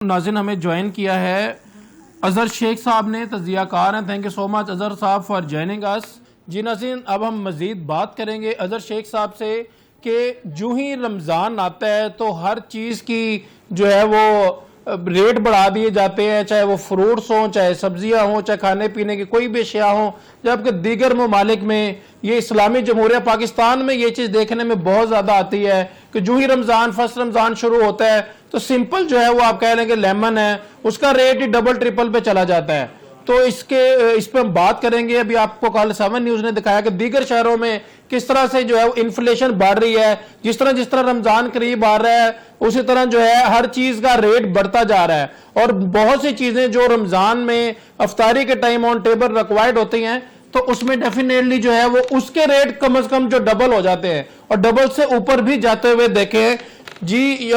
नाज़रीन हमें ज्वाइन किया है अजहर शेख साहब ने, तज़किया कार हैं। Thank you so much Azhar साहब फॉर ज्वाइनिंग अस। जी नाज़रीन, अब हम मज़ीद बात करेंगे अजहर शेख साहब से कि जो ही रमज़ान आता है तो हर चीज़ की जो है वो रेट बढ़ा दिए जाते हैं, चाहे वो फ्रूट्स हों, चाहे सब्जियां हों, चाहे खाने पीने की कोई भी अशिया हों। जबकि दीगर ममालिक में, ये इस्लामी जमहूरिया पाकिस्तान में ये चीज़ देखने में बहुत ज़्यादा आती है कि जो ही फर्स्ट रमज़ान शुरू होता है तो सिंपल जो है वो आप कह लेंगे लेमन है, उसका रेट ही डबल ट्रिपल पे चला जाता है। तो इस पे हम बात करेंगे। अभी आपको कल 7 न्यूज़ ने दिखाया कि दीगर शहरों में किस तरह से जो है इन्फ्लेशन बढ़ रही है। जिस तरह रमजान करीब आ रहा है उसी तरह जो है हर चीज का रेट बढ़ता जा रहा है, और बहुत सी चीजें जो रमजान में अफ्तारी के टाइम ऑन टेबल रिक्वायर्ड होती हैं तो उसमें डेफिनेटली जो है वो उसके रेट कम से कम जो डबल हो जाते हैं और डबल से ऊपर भी जाते हुए देखे। जी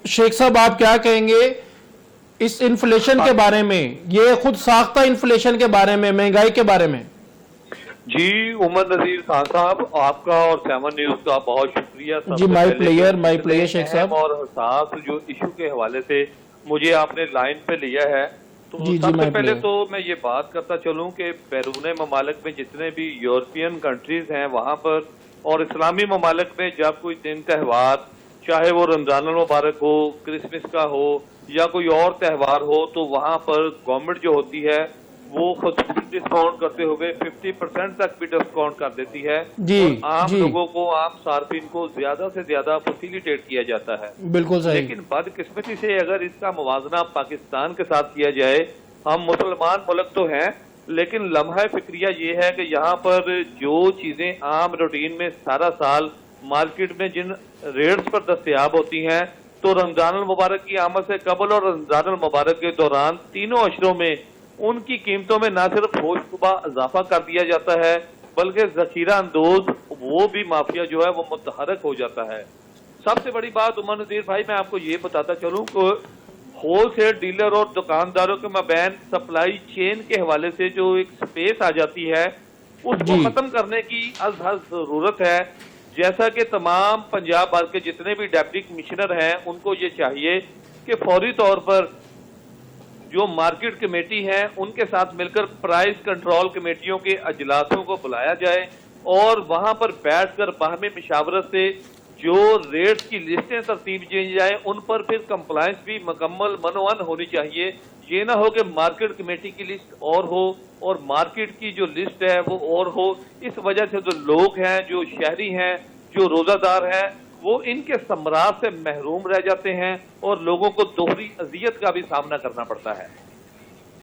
शेख साहब, आप क्या कहेंगे इस इन्फ्लेशन के बारे में, ये खुद साख्ता इन्फ्लेशन के बारे में, महंगाई के बारे में? जी उमर नजीर खान साहब, आपका और 7 न्यूज़ का बहुत शुक्रिया। जी माय प्लेयर शेख साहब। और हसास जो इशू के हवाले से मुझे आपने लाइन पे लिया है, तो सबसे पहले तो मैं ये बात करता चलूं कि बैरून ममालिक में जितने भी यूरोपियन कंट्रीज हैं वहां पर और इस्लामी ममालिक में जब कोई दिन त्यौहार, चाहे वो रमजान मुबारक हो, क्रिसमस का हो या कोई और त्यौहार हो, तो वहां पर गवर्नमेंट जो होती है वो खुसूसी डिस्काउंट करते हुए 50% तक भी डिस्काउंट कर देती है। जी, और आम लोगों को, आम सार्फिन को ज्यादा से ज्यादा फैसिलिटेट किया जाता है। बिल्कुल सही। लेकिन बदकिस्मती से अगर इसका मुवाजना पाकिस्तान के साथ किया जाए, हम मुसलमान मुल्क तो हैं लेकिन लम्हा फिक्रिया ये है कि यहाँ पर जो चीजें आम रूटीन में सारा साल मार्केट में जिन रेट्स पर दस्तयाब होती हैं, तो रमजान मुबारक की आमद से कबल और रमजान मुबारक के दौरान तीनों अशरों में उनकी कीमतों में न सिर्फ होशरुबा इजाफा कर दिया जाता है बल्कि जखीरा अंदोज वो भी माफिया जो है वो मुतहरक हो जाता है। सबसे बड़ी बात उमर नज़ीर भाई, मैं आपको ये बताता चलूं कि होलसेल डीलर और दुकानदारों के मबैन सप्लाई चेन के हवाले से जो एक स्पेस आ जाती है उसको खत्म करने की अज़हद जरूरत है। जैसा कि तमाम पंजाब भर के जितने भी डिप्टी कमिश्नर हैं उनको ये चाहिए कि फौरी तौर पर जो मार्केट कमेटी है उनके साथ मिलकर प्राइस कंट्रोल कमेटियों के अजलासों को बुलाया जाए और वहां पर बैठकर बाहमी मशावरत से जो रेट्स की लिस्टें तरतीब दी जाए उन पर फिर कंप्लायंस भी मुकम्मल मनोअन होनी चाहिए। ये ना हो कि मार्केट कमेटी की लिस्ट और हो और मार्केट की जो लिस्ट है वो और हो। इस वजह से जो लोग हैं, जो शहरी हैं, जो रोजादार हैं, वो इनके समरात से महरूम रह जाते हैं और लोगों को दोहरी अजियत का भी सामना करना पड़ता है।